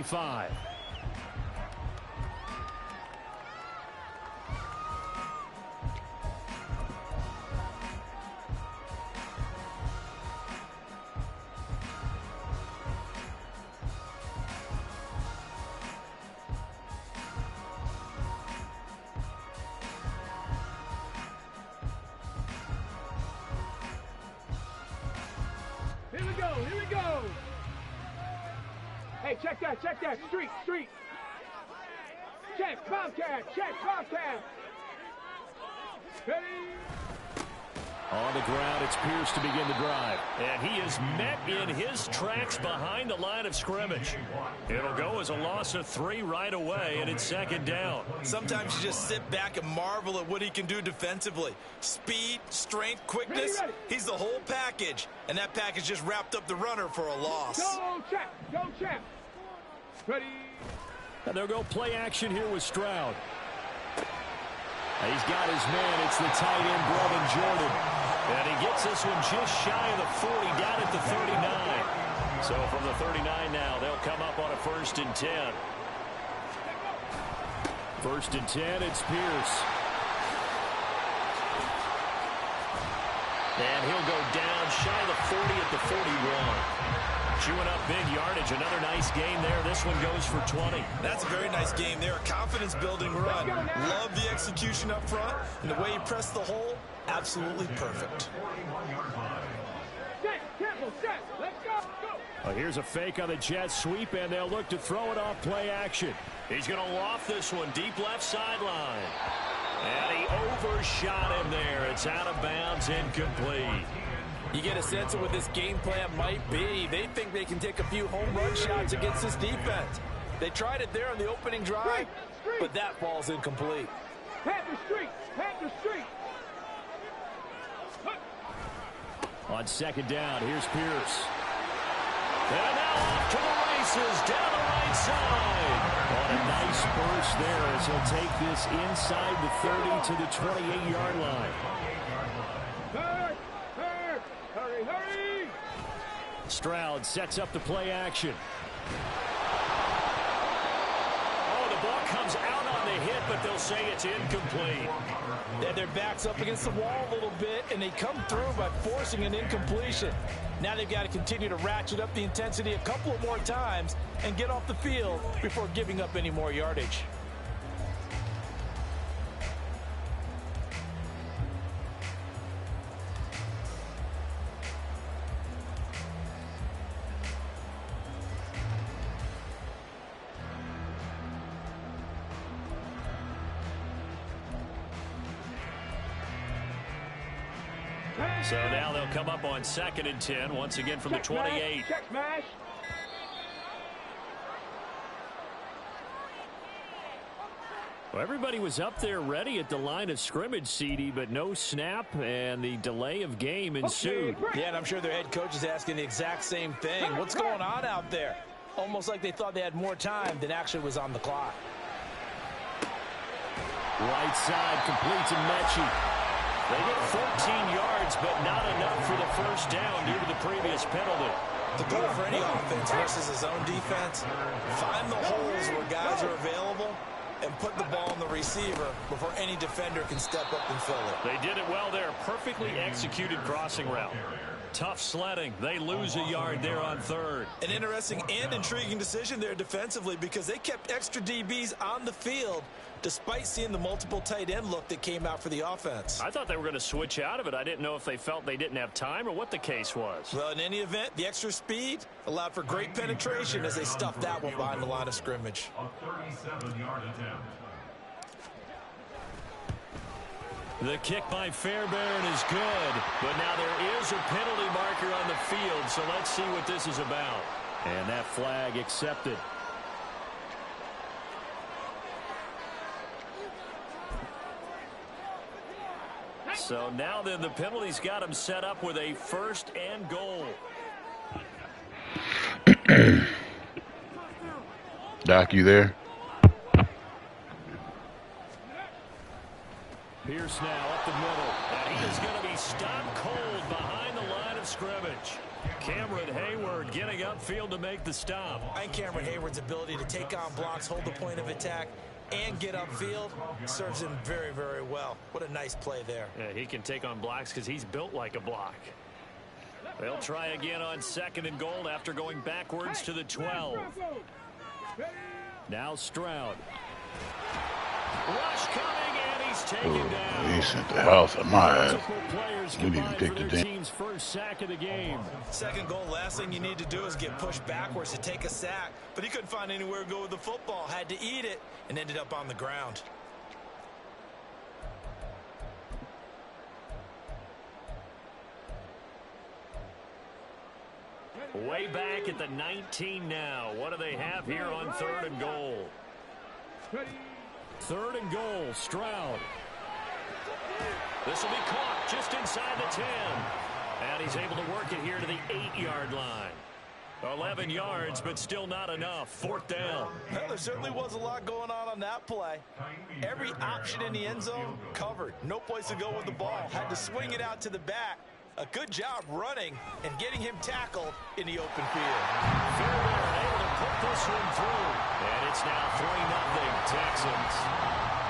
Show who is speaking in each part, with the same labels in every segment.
Speaker 1: 25.
Speaker 2: Here we go. Hey, check that. Street. Check, Bobcat. Ready?
Speaker 1: On the ground, it's Pierce to begin the drive. And he is met in his tracks behind the line of scrimmage. It'll go as a loss of 3 right away, and it's second down.
Speaker 3: Sometimes you just sit back and marvel at what he can do defensively. Speed, strength, quickness.
Speaker 2: Ready.
Speaker 3: He's the whole package. And that package just wrapped up the runner for a loss.
Speaker 2: Go, check. Ready?
Speaker 1: And they'll go play action here with Stroud. He's got his man. It's the tight end, Brevin Jordan. And he gets this one just shy of the 40, down at the 39. So from the 39 now, they'll come up on a 1st and 10. 1st and 10, it's Pierce. And he'll go down shy of the 40 at the 41. Chewing up big yardage. Another nice game there. This one goes for 20.
Speaker 3: That's a very nice game there. A confidence-building run. Love the execution up front. And the way he pressed the hole, absolutely perfect.
Speaker 2: Set. Let's go.
Speaker 1: Well, here's a fake on the jet sweep, and they'll look to throw it off play action. He's going to loft this one deep left sideline. And he overshot him there. It's out of bounds, incomplete.
Speaker 4: You get a sense of what this game plan might be. They think they can take a few home run shots against this defense. They tried it there on the opening drive, but that ball's incomplete.
Speaker 2: Panther Street.
Speaker 1: On second down, here's Pierce. And now off to the races, down the right side. On a nice burst there as he'll take this inside the 30 to the 28-yard line.
Speaker 2: Hurry!
Speaker 1: Stroud sets up the play action. Oh, the ball comes out on the hit, but they'll say it's incomplete.
Speaker 4: They had their backs up against the wall a little bit, and they come through by forcing an incompletion. Now they've got to continue to ratchet up the intensity a couple of more times and get off the field before giving up any more yardage.
Speaker 1: So now they'll come up on 2nd and 10, once again from the 28.
Speaker 2: Check smash.
Speaker 1: Well, everybody was up there ready at the line of scrimmage, CD, but no snap, and the delay of game ensued.
Speaker 4: Yeah, and I'm sure their head coach is asking the exact same thing. What's going on out there? Almost like they thought they had more time than actually was on the clock.
Speaker 1: Right side completes to Mechie. They get 14 yards, but not enough for the first down due to the previous penalty.
Speaker 3: The goal for any offense versus his own defense, find the holes where guys are available and put the ball in the receiver before any defender can step up and fill it.
Speaker 1: They did it well there. Perfectly executed crossing route. Tough sledding. They lose a yard there on 3rd.
Speaker 3: An interesting and intriguing decision there defensively because they kept extra DBs on the field despite seeing the multiple tight end look that came out for the offense.
Speaker 1: I thought they were going to switch out of it. I didn't know if they felt they didn't have time or what the case was.
Speaker 3: Well, in any event, the extra speed allowed for great penetration as they stuffed that one behind the line of scrimmage.
Speaker 5: A 37-yard attempt.
Speaker 1: The kick by Fairbairn is good, but now there is a penalty marker on the field, so let's see what this is about. And that flag accepted. So now then the penalty's got him set up with a 1st and goal.
Speaker 6: Doc, you there?
Speaker 1: Pierce now up the middle, and he is going to be stopped cold behind the line of scrimmage. Cameron Hayward getting upfield to make the stop.
Speaker 3: I think Cameron Hayward's ability to take on blocks, hold the point of attack, and get upfield serves him very, very well. What a nice play there.
Speaker 1: Yeah, he can take on blocks because he's built like a block. They'll try again on 2nd and goal after going backwards to the 12. Now Stroud. Rush coming, and he's taken down.
Speaker 6: He sent the house of my ass.
Speaker 1: Multiple players
Speaker 6: Didn't even
Speaker 1: combined
Speaker 6: pick
Speaker 1: for
Speaker 6: the
Speaker 1: their
Speaker 6: damn.
Speaker 1: team's first sack of the game.
Speaker 3: 2nd goal, last thing you need to do is get pushed backwards to take a sack. But he couldn't find anywhere to go with the football. Had to eat it and ended up on the ground.
Speaker 1: Way back at the 19 now. What do they have here on 3rd and goal? 3rd and goal, Stroud. This will be caught just inside the 10. And he's able to work it here to the 8-yard line. 11 yards, but still not enough. 4th down.
Speaker 3: Well, there certainly was a lot going on that play. Every option in the end zone covered. No place to go with the ball. Had to swing it out to the back. A good job running and getting him tackled in the open field.
Speaker 1: Fairweather able to put this one through. And it's now 3-0 Texans.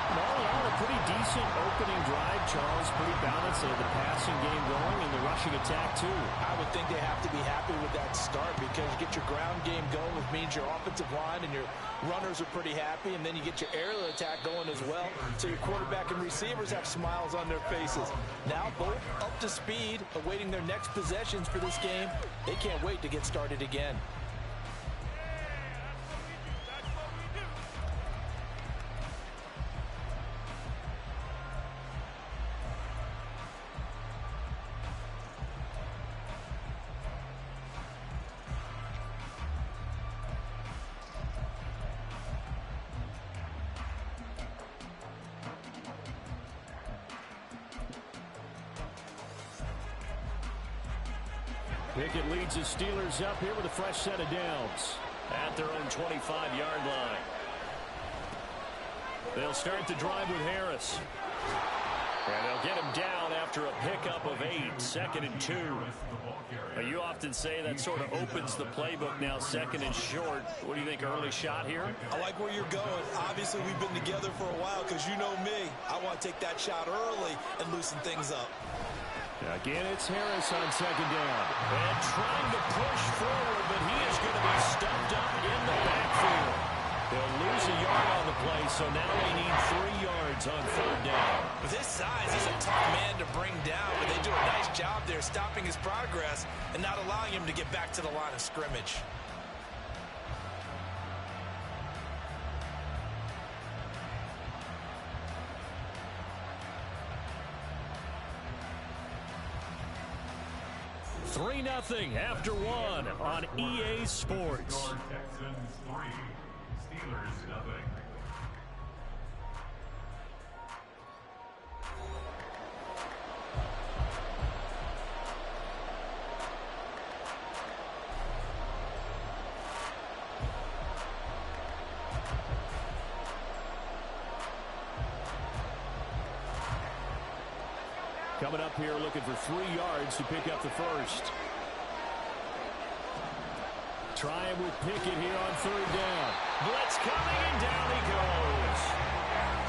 Speaker 1: All in all, a pretty decent opening drive, Charles. Pretty balanced. They had the passing game going and the rushing attack, too.
Speaker 4: I would think they have to be happy with that start because you get your ground game going, which means your offensive line and your runners are pretty happy, and then you get your aerial attack going as well, so your quarterback and receivers have smiles on their faces. Now both up to speed, awaiting their next possessions for this game. They can't wait to get started again.
Speaker 1: Pickett leads the Steelers up here with a fresh set of downs at their own 25-yard line. They'll start the drive with Harris. And they'll get him down after a pickup of 8, 2nd and 2. Now, you often say that sort of opens the playbook now, 2nd and short. What do you think, early shot here?
Speaker 3: I like where you're going. Obviously, we've been together for a while because you know me. I want to take that shot early and loosen things up.
Speaker 1: Again, it's Harris on 2nd down. And trying to push forward, but he is going to be stumped up in the backfield. They'll lose a yard on the play, so now they need 3 yards on 3rd down.
Speaker 3: With his size, he's a tough man to bring down, but they do a nice job there stopping his progress and not allowing him to get back to the line of scrimmage.
Speaker 1: Three 3-0 after 1 on EA Sports.
Speaker 5: Texans 3, Steelers 0.
Speaker 1: Coming up here looking for 3 yards to pick up the first. Trying with Pickett here on 3rd down. Blitz coming, and down he goes.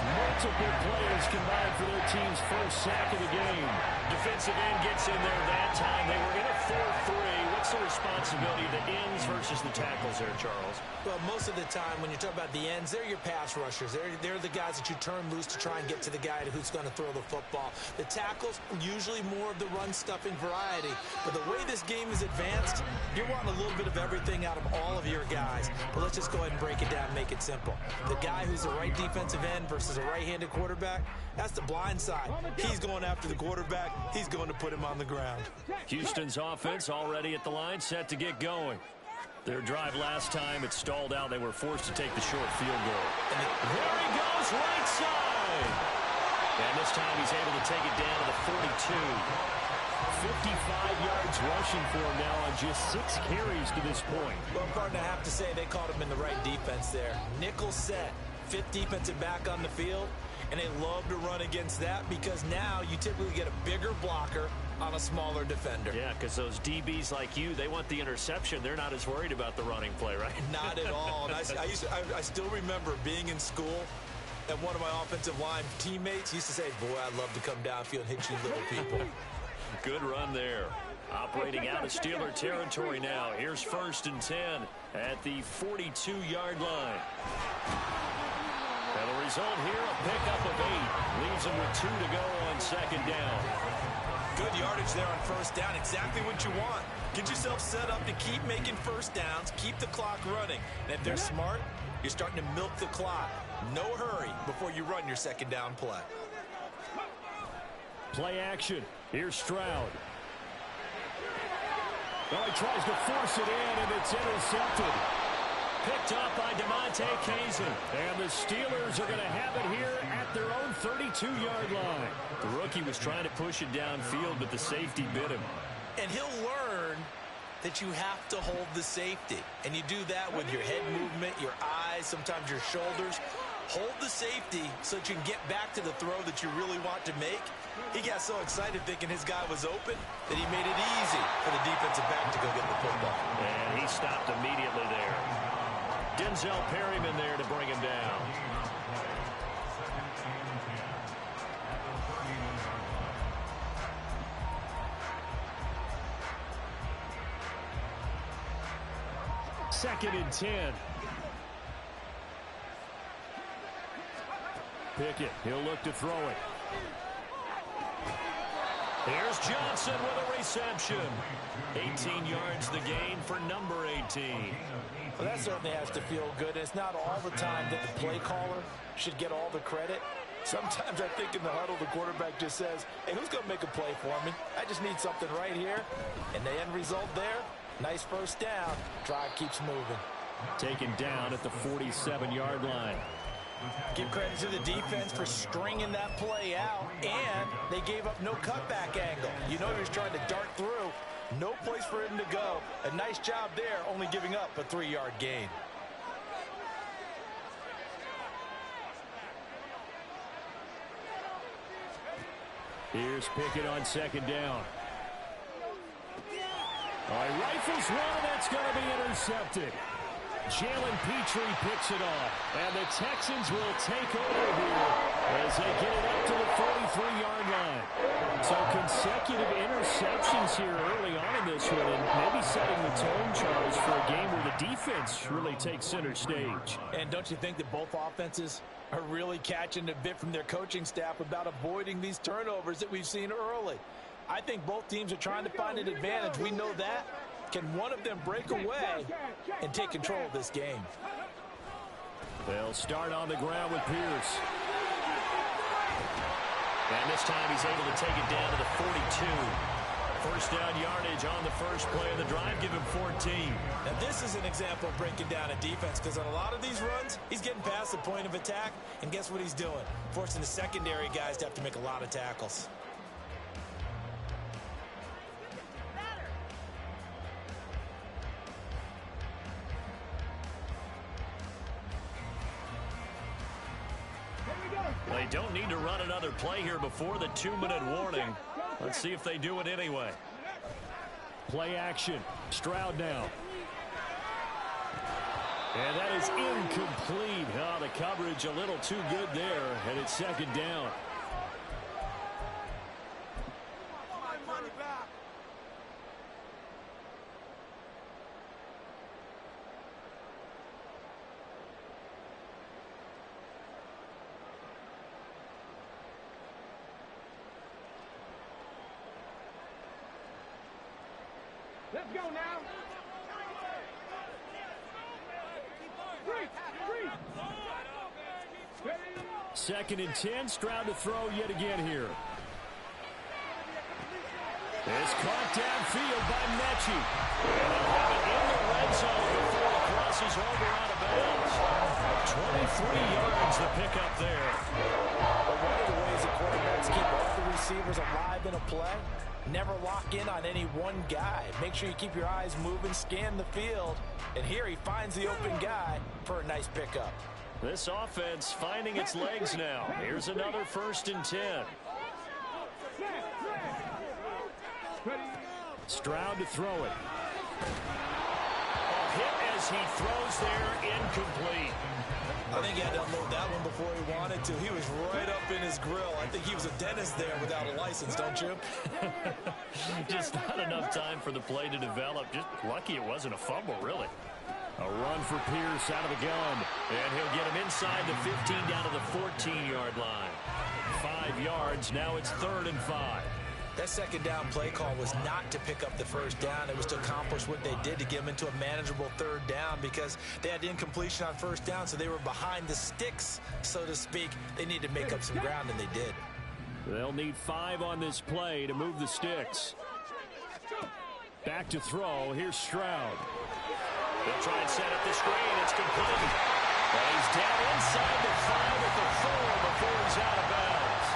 Speaker 1: Multiple players combined for their team's first sack of the game. Defensive end gets in there that time. They were in a 4-3. What's the responsibility of the ends versus the tackles there, Charles?
Speaker 3: Well, most of the time when you talk about the ends, they're your pass rushers. They're the guys that you turn loose to try and get to the guy who's going to throw the football. The tackles, usually more of the run-stuffing variety. But the way this game is advanced, you're wanting a little bit of everything out of all of your guys. But let's just go ahead and break it down and make it simple. The guy who's the right defensive end versus a right-handed quarterback, that's the blind side. He's going after the quarterback. He's going to put him on the ground.
Speaker 1: Houston's offense already at the line, set to get going. Their drive last time, it stalled out. They were forced to take the short field goal. There he goes, right side. And this time he's able to take it down to the 42. 55 yards rushing for him now on just 6 carries to this point.
Speaker 3: Well, partner, I have to say they caught him in the right defense there. Nickel set, 5th defensive back on the field, and they love to run against that because now you typically get a bigger blocker on a smaller defender.
Speaker 1: Yeah, because those DBs like you, they want the interception. They're not as worried about the running play, right?
Speaker 3: Not at all. And I still remember being in school, and one of my offensive line teammates used to say, boy, I'd love to come downfield and hit you little people.
Speaker 1: Good run there. Operating out of Steeler territory now. Here's 1st and 10 at the 42-yard line. And the result here, a pickup of 8. Leaves them with 2 to go on 2nd down.
Speaker 3: Good yardage there on 1st down. Exactly what you want. Get yourself set up to keep making 1st downs, keep the clock running. And if they're smart, you're starting to milk the clock. No hurry before you run your 2nd down play.
Speaker 1: Play action. Here's Stroud. Well, he tries to force it in, and it's intercepted. Picked up by DeMonte Kazin. And the Steelers are going to have it here at their own 32-yard line. The rookie was trying to push it downfield, but the safety bit him.
Speaker 3: And he'll learn that you have to hold the safety. And you do that with your head movement, your eyes, sometimes your shoulders. Hold the safety so that you can get back to the throw that you really want to make. He got so excited thinking his guy was open that he made it easy for the defensive back to go get the football.
Speaker 1: And he stopped immediately there. Denzel Perryman there to bring him down. Second and 10. Pickett, he'll look to throw it. Here's Johnson with a reception. 18 yards the gain for number 18.
Speaker 4: Well, that certainly has to feel good. It's not all the time that the play caller should get all the credit. Sometimes I think in the huddle, the quarterback just says, hey, who's going to make a play for me? I just need something right here. And the end result there, nice 1st down. Drive keeps moving.
Speaker 1: Taken down at the 47-yard line.
Speaker 4: Give credit to the defense for stringing that play out, and they gave up no cutback angle. You know he was trying to dart through. No place for him to go. A nice job there, only giving up a 3-yard gain.
Speaker 1: Here's Pickett on 2nd down. All right, rifles one, and that's going to be intercepted. Jalen Petrie picks it off, and the Texans will take over here as they get it up to the 43-yard line. So consecutive interceptions here early on in this one, and maybe setting the tone, Charles, for a game where the defense really takes center stage.
Speaker 4: And don't you think that both offenses are really catching a bit from their coaching staff about avoiding these turnovers that we've seen early? I think both teams are trying to find an advantage. We know that. Can one of them break away and take control of this game?
Speaker 1: They'll start on the ground with Pierce. And this time he's able to take it down to the 42. 1st down yardage on the first play of the drive. Give him 14.
Speaker 3: Now this is an example of breaking down a defense, because on a lot of these runs, he's getting past the point of attack, and guess what he's doing? Forcing the secondary guys to have to make a lot of tackles.
Speaker 1: They don't need to run another play here before the 2-minute warning. Let's see if they do it anyway. Play action. Stroud now. And that is incomplete. Oh, the coverage a little too good there, and it's 2nd down.
Speaker 2: Let's go now.
Speaker 1: 2nd and 10. Stroud to throw yet again here. It's caught downfield by Mechie. And they have it in the red zone before it crosses over out of bounds. 23 yards the pickup there.
Speaker 4: But one of the ways the quarterbacks keep all the receivers alive in a play, never lock in on any one guy. Make sure you keep your eyes moving, scan the field. And here he finds the open guy for a nice pickup.
Speaker 1: This offense finding its legs now. Here's another 1st and 10. Stroud to throw it. Hit as he throws there, incomplete.
Speaker 3: I think he had to unload that one before he wanted to. He was right up in his grill. I think he was a dentist there without a license, don't you?
Speaker 1: Just not enough time for the play to develop. Just lucky it wasn't a fumble, really. A run for Pierce out of the gun. And he'll get him inside the 15 down to the 14-yard line. 5 yards. Now it's 3rd and 5.
Speaker 3: That second down play call was not to pick up the first down. It was to accomplish what they did, to get them into a manageable 3rd down, because they had incompletion on 1st down, so they were behind the sticks, so to speak. They needed to make up some ground, and they did.
Speaker 1: They'll need 5 on this play to move the sticks. Back to throw. Here's Stroud. They'll try and set up the screen. It's complete. But he's down inside the 5 at the 4 before he's out of bounds.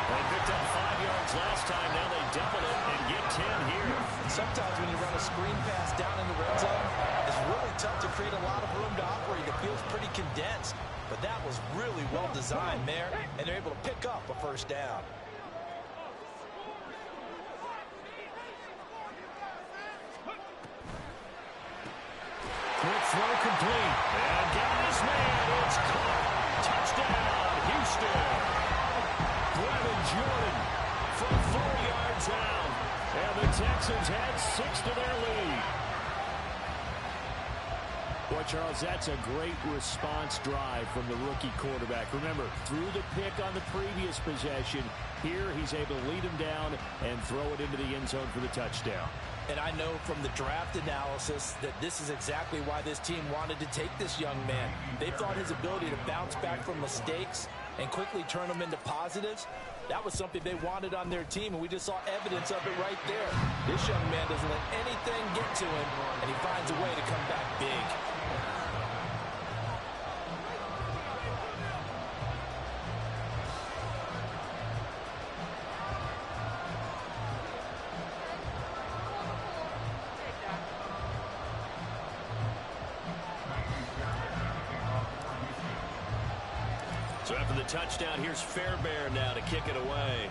Speaker 1: They picked up 5 yards last time. Now they double it and get 10 here.
Speaker 3: Sometimes when you run a screen pass down in the red zone, it's really tough to create a lot of room to operate. The field's pretty condensed. But that was really well designed there, and they're able to pick up a 1st down.
Speaker 1: Quick throw complete. And got his man. It's caught. Touchdown, Houston. Jordan from 4 yards out. And the Texans had 6 to their lead. Boy, Charles, that's a great response drive from the rookie quarterback. Remember, threw the pick on the previous possession. Here he's able to lead him down and throw it into the end zone for the touchdown.
Speaker 3: And I know from the draft analysis that this is exactly why this team wanted to take this young man. They thought his ability to bounce back from mistakes and quickly turn them into positives, that was something they wanted on their team, and we just saw evidence of it right there. This young man doesn't let anything get to him, and he finds a way to come back big.
Speaker 1: So after the touchdown, here's Fairbairn now to kick it away.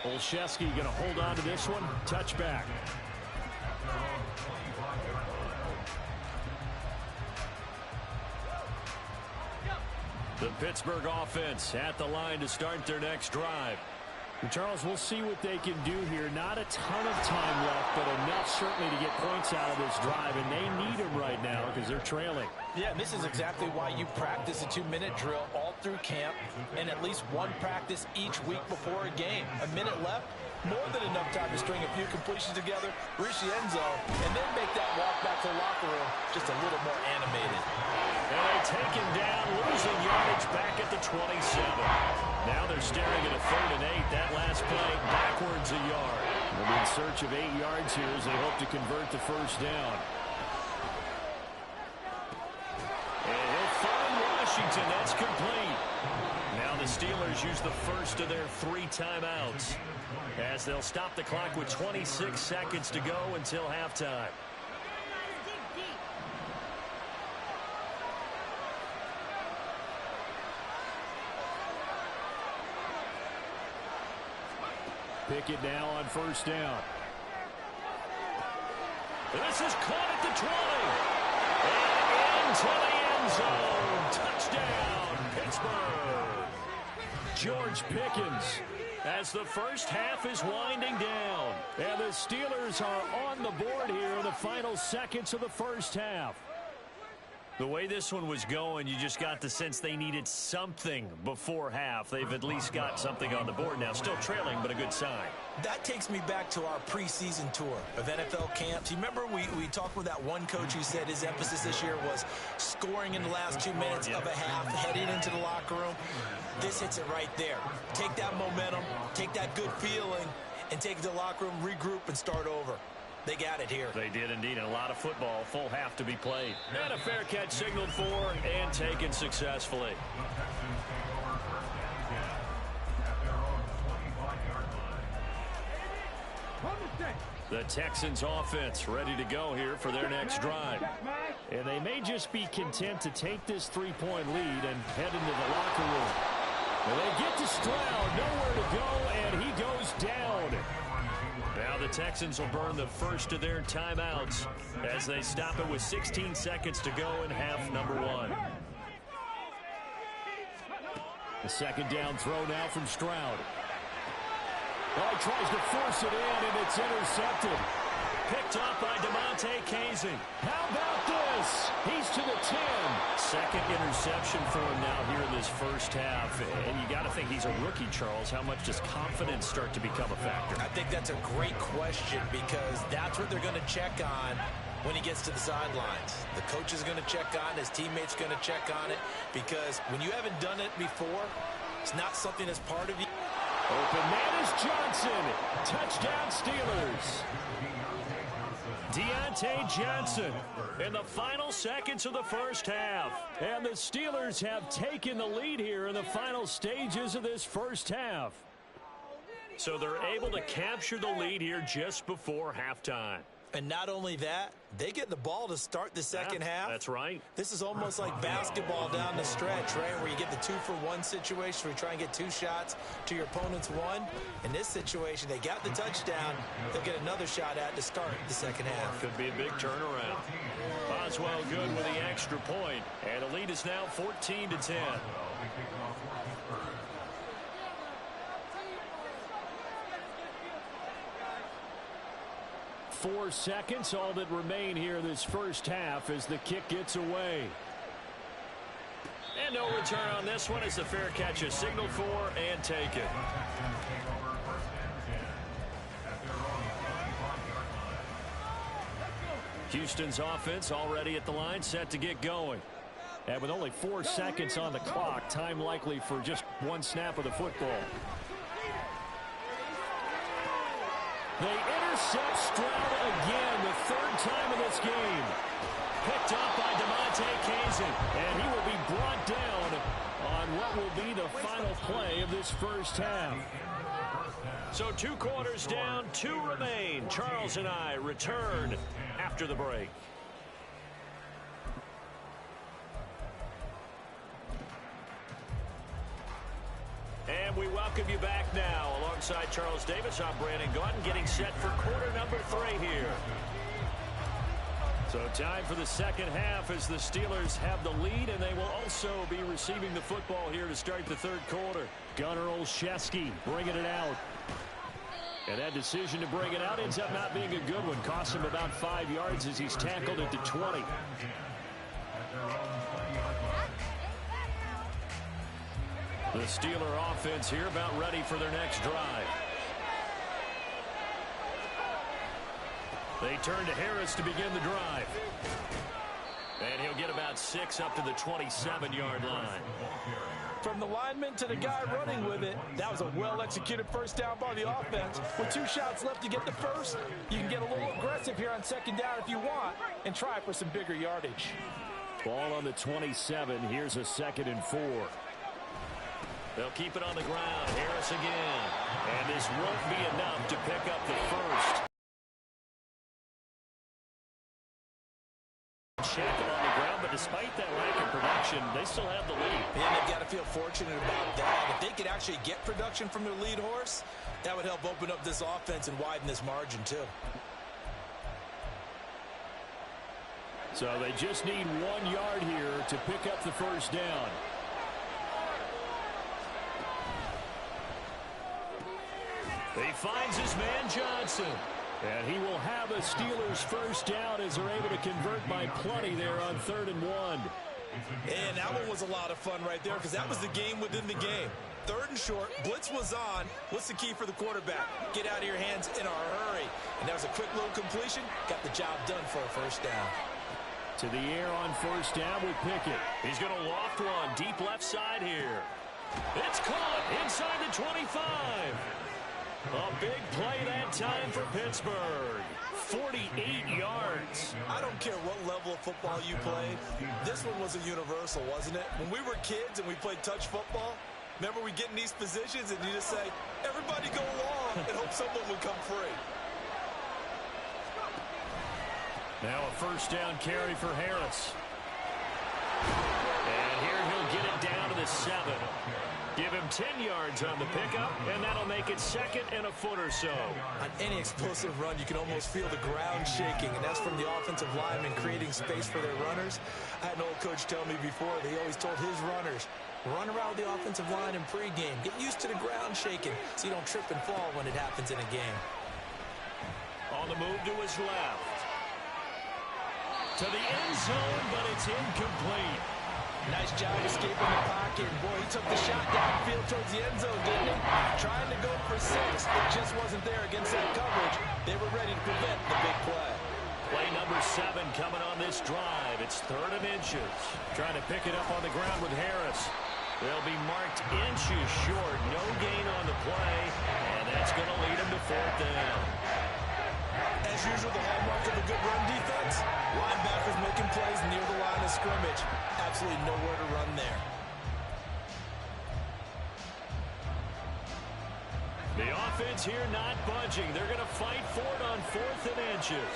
Speaker 1: Olszewski going to hold on to this one. Touchback. The Pittsburgh offense at the line to start their next drive. And Charles, we'll see what they can do here. Not a ton of time left, but enough certainly to get points out of this drive, and they need them right now because they're trailing.
Speaker 3: Yeah, and this is exactly why you practice a 2-minute drill all through camp and at least one practice each week before a game. A minute left, more than enough time to string a few completions together, reach the end zone, and then make that walk back to the locker room just a little more animated.
Speaker 1: And they take him down, losing yardage back at the 27. Now they're staring at a 3rd and 8. That last play backwards a yard. They'll be in search of 8 yards here as they hope to convert the 1st down. And he'll find Washington. That's complete. Now the Steelers use the first of their 3 timeouts as they'll stop the clock with 26 seconds to go until halftime. Pickett now on 1st down. This is caught at the 20. And into the end zone. Touchdown, Pittsburgh. George Pickens as the first half is winding down. And the Steelers are on the board here in the final seconds of the first half. The way this one was going, you just got the sense they needed something before half. They've at least got something on the board now. Still trailing, but a good sign.
Speaker 3: That takes me back to our preseason tour of NFL camps. You remember we talked with that one coach who said his emphasis this year was scoring in the last 2 minutes of a half, heading into the locker room. This hits it right there. Take that momentum, take that good feeling, and take it to the locker room, regroup, and start over. They got it here.
Speaker 1: They did indeed. And a lot of football, full half to be played. And a fair catch signaled for and taken successfully. The Texans offense ready to go here for their next drive. And they may just be content to take this 3-point lead and head into the locker room. And they get to Stroud, nowhere to go, and he goes down. Now the Texans will burn the first of their timeouts as they stop it with 16 seconds to go in half number one. The second down throw now from Stroud. Oh, he tries to force it in, and it's intercepted. Picked up by DeMonte Casey. How about this? He's to the 10. Second interception for him now here in this first half. And you got to think he's a rookie, Charles. How much does confidence start to become a factor?
Speaker 3: I think that's a great question because that's what they're going to check on when he gets to the sidelines. The coach is going to check on it. His teammates going to check on it because when you haven't done it before, it's not something that's part of you.
Speaker 1: Open man is Johnson. Touchdown Steelers. Deontay Johnson in the final seconds of the first half. And the Steelers have taken the lead here in the final stages of this first half. So they're able to capture the lead here just before halftime.
Speaker 3: And not only that, they get the ball to start the second half.
Speaker 1: That's right.
Speaker 3: This is almost like basketball down the stretch, right, where you get the 2-for-1 situation where you try and get 2 shots to your opponent's 1. In this situation, they got the touchdown. They'll get another shot at to start the second half.
Speaker 1: Could be a big turnaround. Boswell good with the extra point. And the lead is now 14-10. 4 seconds, all that remain here this first half as the kick gets away. And no return on this one as the fair catch is signaled for and taken. Houston's offense already at the line, set to get going. And with only 4 seconds on the clock, time likely for just 1 snap of the football. They intercept Stroud again, the 3rd time in this game. Picked up by DeMonte Casey, and he will be brought down on what will be the final play of this first half. So 2 quarters down, 2 remain. Charles and I return after the break. And we welcome you back now. Alongside Charles Davis, I'm Brandon Gaudin, getting set for quarter number 3 here. So time for the second half as the Steelers have the lead, and they will also be receiving the football here to start the 3rd quarter. Gunnar Olszewski bringing it out. And that decision to bring it out ends up not being a good one. Cost him about 5 yards as he's tackled at the 20. The Steeler offense here about ready for their next drive. They turn to Harris to begin the drive. And he'll get about 6 up to the 27-yard line.
Speaker 4: From the lineman to the guy running with it, that was a well-executed first down by the offense. With 2 shots left to get the first, you can get a little aggressive here on second down if you want and try for some bigger yardage.
Speaker 1: Ball on the 27. Here's a 2nd and 4. They'll keep it on the ground. Harris again. And this won't be enough to pick up the first. Check it on the ground, but despite that lack of production, they still have the lead.
Speaker 3: And they've got to feel fortunate about that. If they could actually get production from their lead horse, that would help open up this offense and widen this margin too.
Speaker 1: So they just need 1 yard here to pick up the first down. He finds his man Johnson. And he will have a Steelers first down as they're able to convert by plenty there on 3rd and 1.
Speaker 3: And that one was a lot of fun right there because that was the game within the game. 3rd and short, blitz was on. What's the key for the quarterback? Get out of your hands in a hurry. And that was a quick little completion. Got the job done for a first down.
Speaker 1: To the air on 1st down with Pickett. He's going to loft one deep left side here. It's caught inside the 25. A big play that time for Pittsburgh. 48 yards.
Speaker 3: I don't care what level of football you played. This one was a universal, wasn't it? When we were kids and we played touch football, remember we get in these positions and you just say, everybody go along and hope someone would come free.
Speaker 1: Now a 1st down carry for Harris. And here he'll get it down to the the 7. Give him 10 yards on the pickup, and that'll make it 2nd and a foot or so.
Speaker 3: On any explosive run, you can almost feel the ground shaking, and that's from the offensive linemen creating space for their runners. I had an old coach tell me before, they always told his runners, run around the offensive line in pregame. Get used to the ground shaking so you don't trip and fall when it happens in a game.
Speaker 1: On the move to his left. To the end zone, but it's incomplete.
Speaker 4: Nice job escaping the pocket. Boy, he took the shot downfield towards the end zone, didn't he? Trying to go for 6. It just wasn't there against that coverage. They were ready to prevent the big play.
Speaker 1: Play number 7 coming on this drive. It's 3rd and inches. Trying to pick it up on the ground with Harris. They'll be marked inches short. No gain on the play, and that's going to lead them to 4th down.
Speaker 3: As usual, the hallmark of a good run defense, linebackers making plays near the line of scrimmage. Absolutely nowhere to run there.
Speaker 1: The offense here not budging. They're going to fight for it on 4th and inches.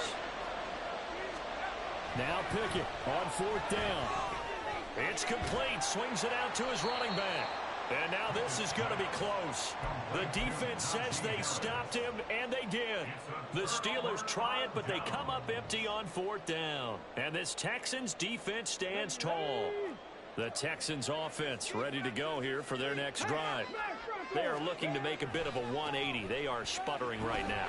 Speaker 1: Now Pickett on 4th down. It's complete. Swings it out to his running back. And now this is going to be close. The defense says they stopped him, and they did. The Steelers try it, but they come up empty on 4th down. And this Texans defense stands tall. The Texans offense ready to go here for their next drive. They are looking to make a bit of a 180. They are sputtering right now.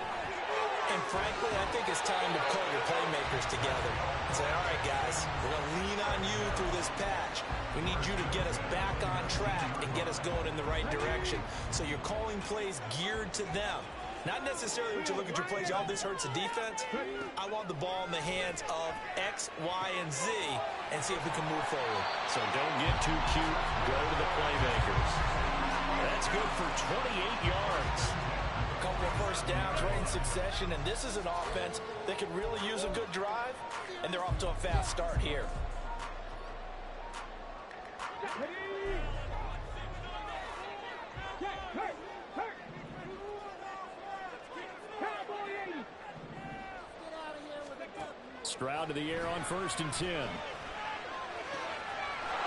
Speaker 3: And frankly, I think it's time to call your playmakers together and say, all right, guys, we're going to lean on you through this patch. We need you to get us back on track and get us going in the right direction. So you're calling plays geared to them. Not necessarily when you look at your plays, oh, this hurts the defense. I want the ball in the hands of X, Y, and Z and see if we can move forward.
Speaker 1: So don't get too cute. Go to the playmakers. That's good for 28 yards.
Speaker 4: A couple of first downs right in succession, and this is an offense that could really use a good drive, and they're off to a fast start here.
Speaker 1: Stroud to the air on 1st and 10.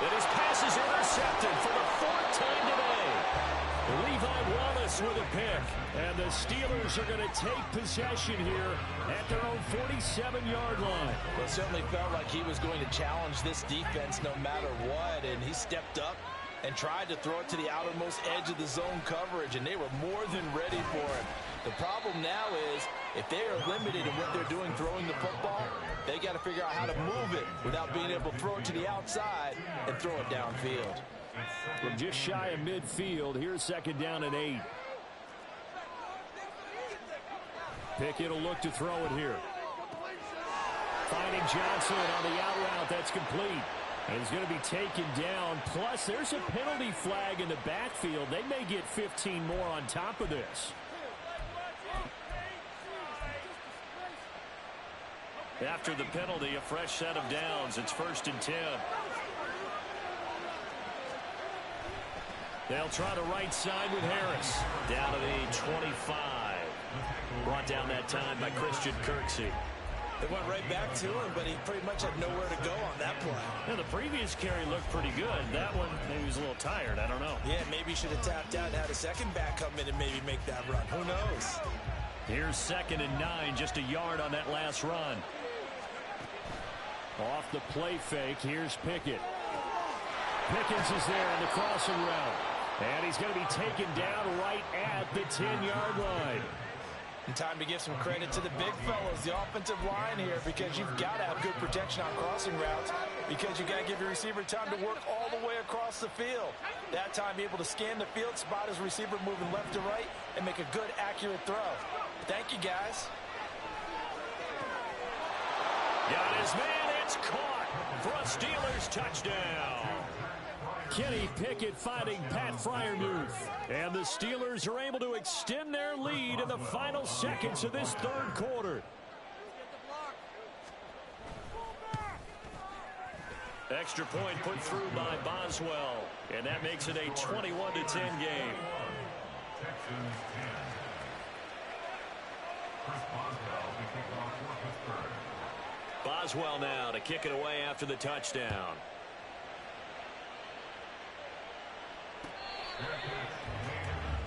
Speaker 1: And his pass is intercepted for the 4th time today. Levi Wallace with a pick. And the Steelers are going to take possession here at their own 47-yard line.
Speaker 4: Well, it certainly felt like he was going to challenge this defense no matter what, and he stepped up and tried to throw it to the outermost edge of the zone coverage, and they were more than ready for it. The problem now is if they are limited in what they're doing throwing the football, they got to figure out how to move it without being able to throw it to the outside and throw it downfield.
Speaker 1: From just shy of midfield, here's 2nd down and 8. Pickett will look to throw it here. Finding Johnson on the out route. That's complete. And he's going to be taken down. Plus, there's a penalty flag in the backfield. They may get 15 more on top of this. After the penalty, a fresh set of downs. It's 1st and 10. They'll try the right side with Harris. Down to the 25. Brought down that time by Christian Kirksey.
Speaker 3: They went right back to him, but he pretty much had nowhere to go on that play.
Speaker 1: Yeah, the previous carry looked pretty good. That one, maybe he was a little tired. I don't know.
Speaker 3: Yeah, maybe he should have tapped out and had a second back come in and maybe make that run. Who knows?
Speaker 1: Here's 2nd and 9, just a yard on that last run. Off the play fake, here's Pickett. Pickens is there on the crossing route. And he's going to be taken down right at the 10-yard line.
Speaker 4: And time to give some credit to the big fellows, the offensive line here, because you've got to have good protection on crossing routes, because you've got to give your receiver time to work all the way across the field. That time, be able to scan the field, spot his receiver moving left to right, and make a good, accurate throw. Thank you, guys.
Speaker 1: Got his man. It's caught for a Steelers touchdown. Kenny Pickett fighting Pat Freiermuth. And the Steelers are able to extend their lead in the final seconds of this 3rd quarter. Extra point put through by Boswell. And that makes it a 21-10 game.
Speaker 5: Texans 10. Chris Boswell will kick off for Pittsburgh.
Speaker 1: Boswell now to kick it away after the touchdown.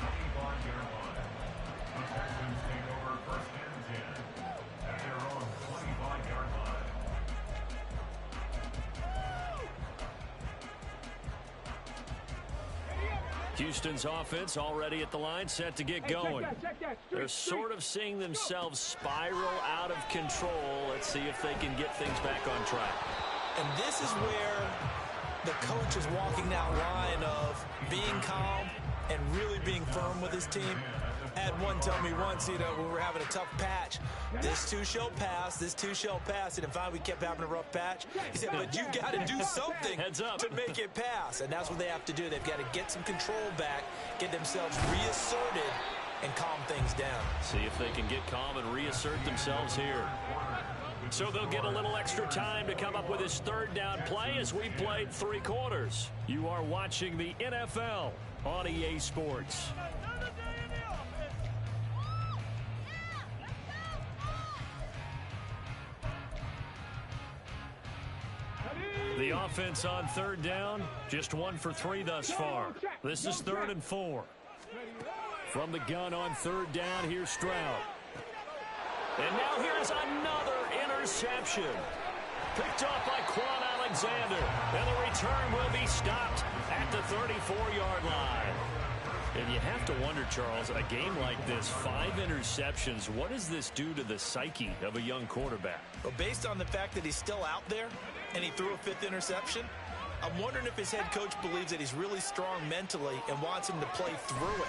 Speaker 5: 25-yard line. The Texans take over first and 10 at their own 25-yard line.
Speaker 1: Houston's offense already at the line, set to get going.
Speaker 2: Check that.
Speaker 1: They're sort of seeing themselves spiral out of control. Let's see if they can get things back on track.
Speaker 3: And this is where the coach is walking that line of being calm and really being firm with his team. I had one tell me once, when we were having a tough patch, this too shall pass, this too shall pass. And finally, we kept having a rough patch. He said, but you got to do something to make it pass. And that's what they have to do. They've got to get some control back, get themselves reasserted, and calm things down.
Speaker 1: See if they can get calm and reassert themselves here. So they'll get a little extra time to come up with his third down play as we played 3 quarters. You are watching the NFL on EA Sports. The offense on third down, just 1 for 3 thus far. This is 3rd and 4. From the gun on third down, here's Stroud. And now here's another interception. Picked off by Quan Alexander. And the return will be stopped at the 34-yard line. And you have to wonder, Charles, a game like this, 5 interceptions, what does this do to the psyche of a young quarterback?
Speaker 3: But based on the fact that he's still out there and he threw a 5th interception, I'm wondering if his head coach believes that he's really strong mentally and wants him to play through it.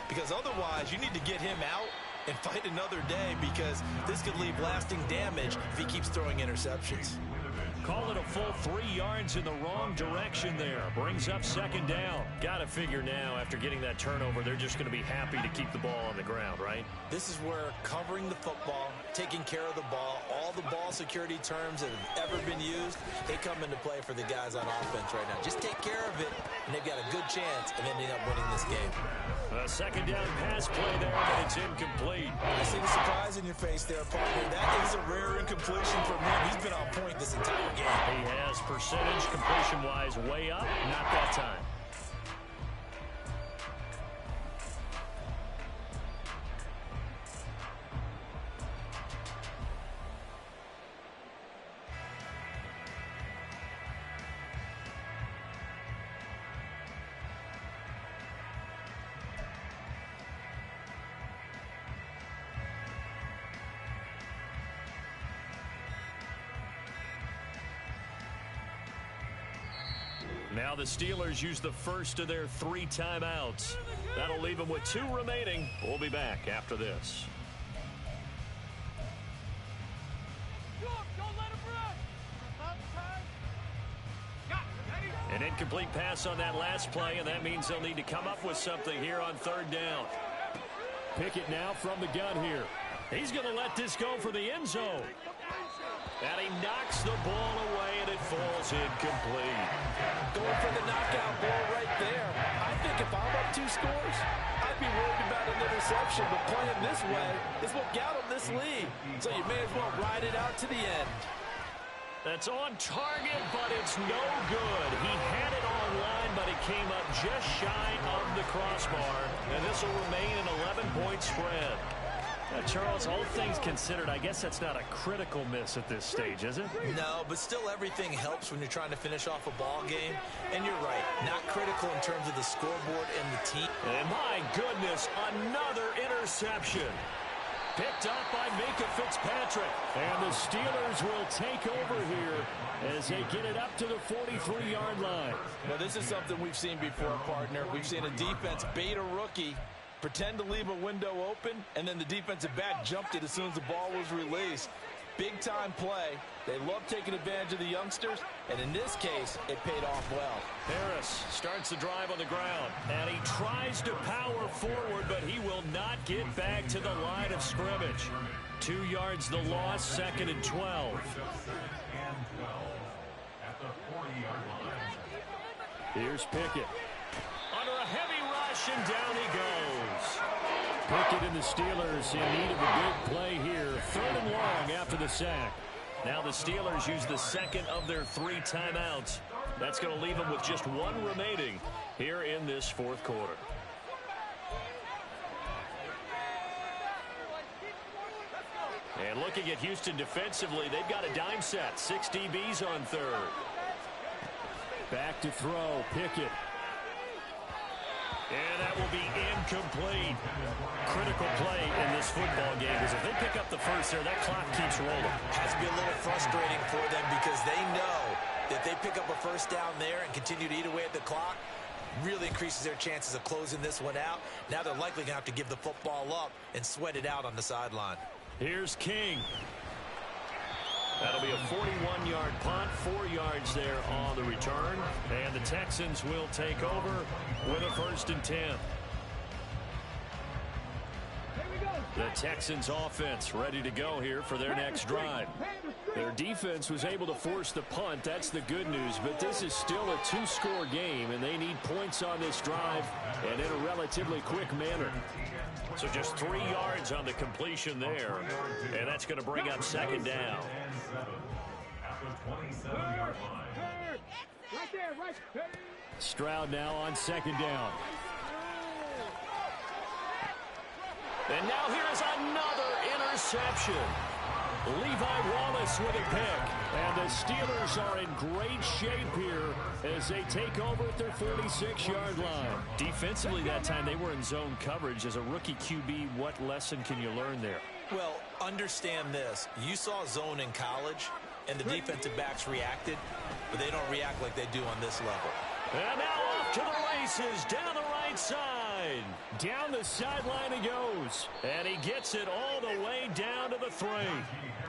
Speaker 3: Because otherwise, you need to get him out and fight another day, because this could leave lasting damage if he keeps throwing interceptions.
Speaker 1: Call it a full 3 yards in the wrong direction there. Brings up 2nd down. Got to figure now, after getting that turnover, they're just going to be happy to keep the ball on the ground, right?
Speaker 3: This is where covering the football, taking care of the ball, all the ball security terms that have ever been used, they come into play for the guys on offense right now. Just take care of it, and they've got a good chance of ending up winning this game.
Speaker 1: A 2nd down pass play there, but it's incomplete.
Speaker 3: I see the surprise in your face there, partner. That is a rare incompletion from him. He's been on point this entire game.
Speaker 1: He has percentage completion-wise way up. Not that time. Now the Steelers use the first of their 3 timeouts. That'll leave them with 2 remaining. We'll be back after this. An incomplete pass on that last play, and that means they'll need to come up with something here on 3rd down. Pickett now from the gun here. He's going to let this go for the end zone. And he knocks the ball away, and it falls incomplete.
Speaker 4: Going for the knockout ball right there. I think if I'm up 2 scores, I'd be worried about an interception. But playing this way is what got him this lead. So you may as well ride it out to the end.
Speaker 1: That's on target, but it's no good. He had it on line, but it came up just shy of the crossbar. And this will remain an 11-point spread. Charles, all things considered, I guess that's not a critical miss at this stage, is it?
Speaker 3: No, but still everything helps when you're trying to finish off a ball game. And you're right, not critical in terms of the scoreboard and the team.
Speaker 1: And my goodness, another interception. Picked up by Minka Fitzpatrick. And the Steelers will take over here as they get it up to the 43-yard line.
Speaker 4: Well, this is something we've seen before, partner. We've seen a defense bait a rookie, pretend to leave a window open, and then the defensive back jumped it as soon as the ball was released. Big-time play. They love taking advantage of the youngsters, and in this case, it paid off well.
Speaker 1: Harris starts the drive on the ground, and he tries to power forward, but he will not get back to the line of scrimmage. 2 yards the loss, 2nd and 12.
Speaker 5: At the 40-yard line.
Speaker 1: Here's Pickett. Under a heavy rush, and down he goes. Pickett and the Steelers in need of a big play here. 3rd and long after the sack. Now the Steelers use the 2nd of their 3 timeouts. That's going to leave them with just one remaining here in this fourth quarter. And looking at Houston defensively, they've got a dime set. 6 DBs on third. Back to throw. Pickett. And that will be incomplete. Critical play in this football game because if they pick up the first there, that clock keeps rolling.
Speaker 3: Has to be a little frustrating for them because they know that they pick up a first down there and continue to eat away at the clock, really increases their chances of closing this one out. Now they're likely going to have to give the football up and sweat it out on the sideline.
Speaker 1: Here's King. That'll be a 41-yard punt, 4 yards there on the return. And the Texans will take over with a 1st and 10. The Texans offense ready to go here for their next drive. Their defense was able to force the punt. That's the good news. But this is still a 2-score game, and they need points on this drive and in a relatively quick manner. So just 3 yards on the completion there. And that's going to bring up 2nd down. Stroud now on 2nd down. And now here's another interception. Levi Wallace with a pick. And the Steelers are in great shape here as they take over at their 46-yard line. Defensively that time, they were in zone coverage. As a rookie QB, what lesson can you learn there?
Speaker 3: Well, understand this. You saw zone in college, and the defensive backs reacted, but they don't react like they do on this level.
Speaker 1: And now off to the races, down the right side. Down the sideline he goes. And he gets it all the way down to the 3.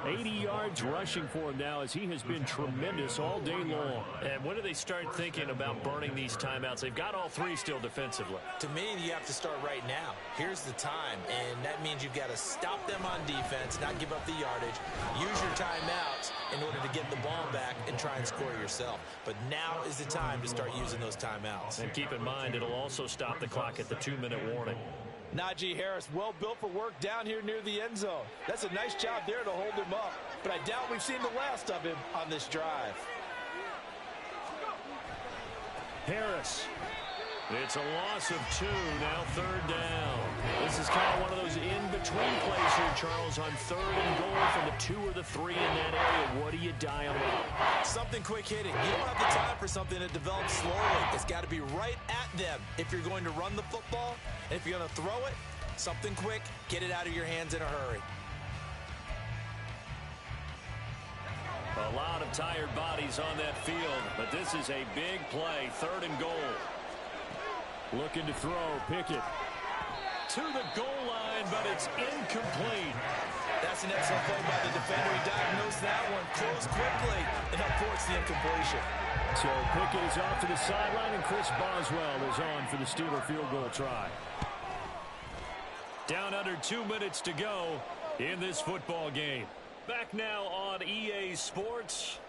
Speaker 1: 80 yards rushing for him now as he has been tremendous all day long. And when do they start thinking about burning these timeouts? They've got all 3 still defensively.
Speaker 3: To me, you have to start right now. Here's the time, and that means you've got to stop them on defense, not give up the yardage, use your timeouts in order to get the ball back and try and score yourself. But now is the time to start using those timeouts.
Speaker 1: And keep in mind, it'll also stop the clock at the 2-minute warning.
Speaker 4: Najee Harris, well built for work down here near the end zone. That's a nice job there to hold him up. But I doubt we've seen the last of him on this drive.
Speaker 1: Harris. It's a loss of 2, now 3rd down. This is kind of one of those in-between plays here, Charles, on 3rd and goal from the 2 or the 3 in that area. What do you dial up?
Speaker 3: Something quick hitting. You don't have the time for something that develops slowly. It's got to be right at them if you're going to run the football. And if you're going to throw it, something quick, get it out of your hands in a hurry.
Speaker 1: A lot of tired bodies on that field, but this is a big play, 3rd and goal. Looking to throw, Pickett. To the goal line, but it's incomplete.
Speaker 3: That's an excellent play by the defender. He diagnosed that one, closed quickly, and forced the incompletion.
Speaker 1: So Pickett is off to the sideline, and Chris Boswell is on for the Steeler field goal try. Down under 2 minutes to go in this football game. Back now on EA Sports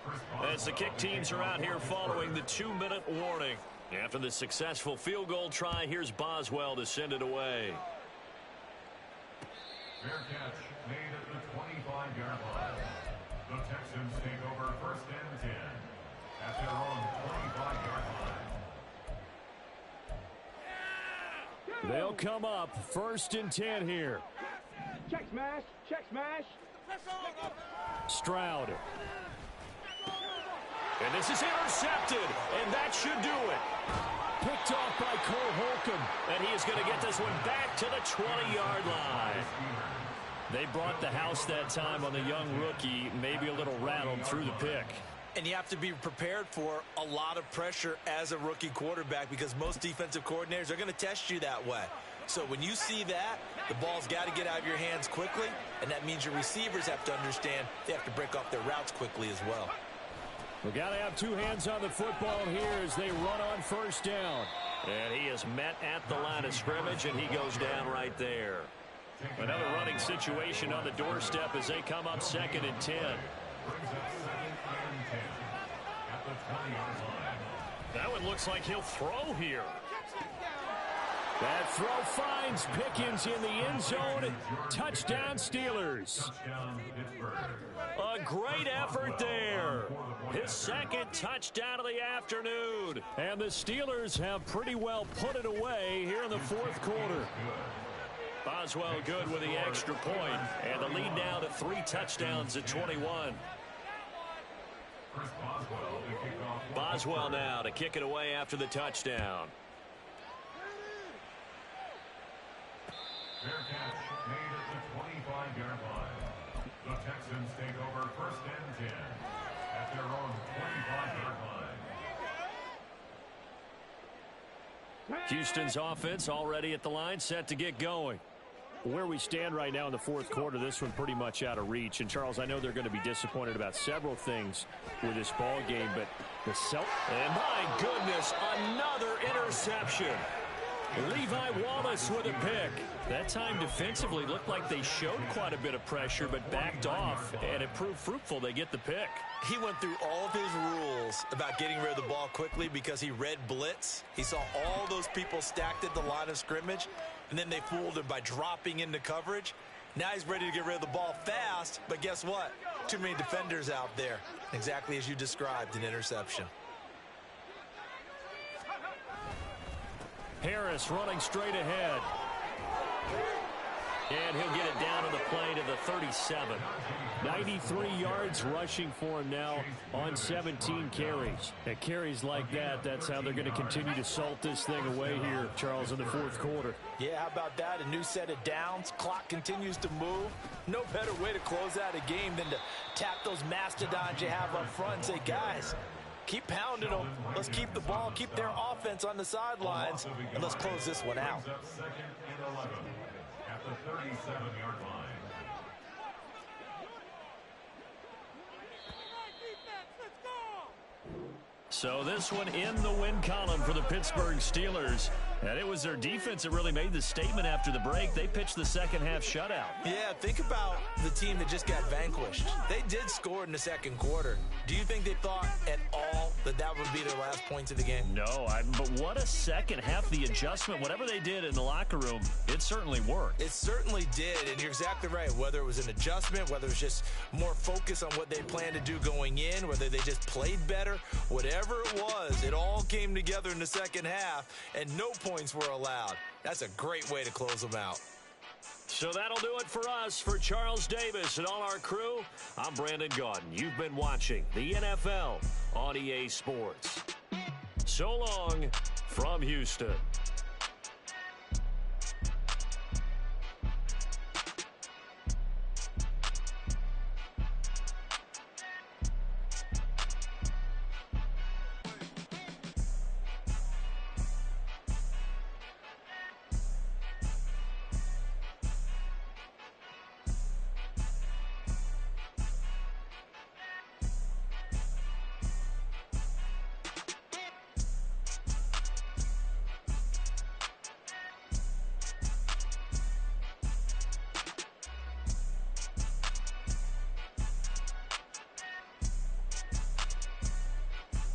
Speaker 1: as the kick teams are out here following the 2-minute warning. After the successful field goal try, here's Boswell to send it away.
Speaker 5: Fair catch made at the 25-yard line. The Texans take over 1st and 10 at their own 25-yard line.
Speaker 1: They'll come up 1st and 10 here.
Speaker 2: Check smash, check smash.
Speaker 1: Stroud. And this is intercepted, and that should do it. Picked off by Cole Holcomb, and he is going to get this one back to the 20-yard line. They brought the house that time on the young rookie, maybe a little rattled through the pick.
Speaker 3: And you have to be prepared for a lot of pressure as a rookie quarterback because most defensive coordinators are going to test you that way. So when you see that, the ball's got to get out of your hands quickly, and that means your receivers have to understand they have to break off their routes quickly as well.
Speaker 1: We've got to have 2 hands on the football here as they run on 1st down. And he is met at the line of scrimmage, and he goes down right there. Another running situation on the doorstep as they come up 2nd and 10. That one looks like he'll throw here. That throw finds Pickens in the end zone. Touchdown, Steelers. A great effort there. his second touchdown of the afternoon. And the Steelers have pretty well put it away here in the fourth quarter. Boswell good with the extra point, and the lead now to 3 touchdowns at 21. Boswell now to kick it away after the touchdown.
Speaker 5: Fair catch made at the 25-yard line. The Texans take over first and 10 at their own 25-yard line.
Speaker 1: Houston's offense already at the line, set to get going.
Speaker 7: Where we stand right now in the fourth quarter, this one pretty much out of reach. And, Charles, I know they're going to be disappointed about several things with this ball game, but
Speaker 1: And my goodness, another interception. Levi Wallace with a pick. That time defensively looked like they showed quite a bit of pressure, but backed off, and it proved fruitful. They get the pick.
Speaker 3: He went through all of his rules about getting rid of the ball quickly because he read blitz. He saw all those people stacked at the line of scrimmage, and then they fooled him by dropping into coverage. Now he's ready to get rid of the ball fast, but guess what? Too many defenders out there. Exactly as you described, an interception.
Speaker 1: Harris running straight ahead. And he'll get it down on the play to the 37.
Speaker 7: 93 yards rushing for him now on 17 carries. And carries like that, that's how they're going to continue to salt this thing away here, Charles, in the fourth quarter.
Speaker 4: Yeah, how about that? A new set of downs. Clock continues to move. No better way to close out a game than to tap those mastodons you have up front and say, guys, keep pounding them. Let's keep the ball, keep their offense on the sidelines, and let's close this one out.
Speaker 5: Second and 11 at the 37-yard line.
Speaker 1: So this one in the win column for the Pittsburgh Steelers. And it was their defense that really made the statement after the break. They pitched the second half shutout.
Speaker 3: Yeah, think about the team that just got vanquished. They did score in the second quarter. Do you think they thought at all that that would be their last points of the game?
Speaker 1: No, but what a second half. The adjustment, whatever they did in the locker room, it certainly worked.
Speaker 3: It certainly did, and you're exactly right. Whether it was an adjustment, whether it was just more focus on what they planned to do going in, whether they just played better, whatever it was, it all came together in the second half, and no points were allowed. That's a great way to close them out.
Speaker 1: So that'll do it for us. For Charles Davis and all our crew, I'm Brandon Gaudin. You've been watching the NFL on EA Sports. So long from Houston.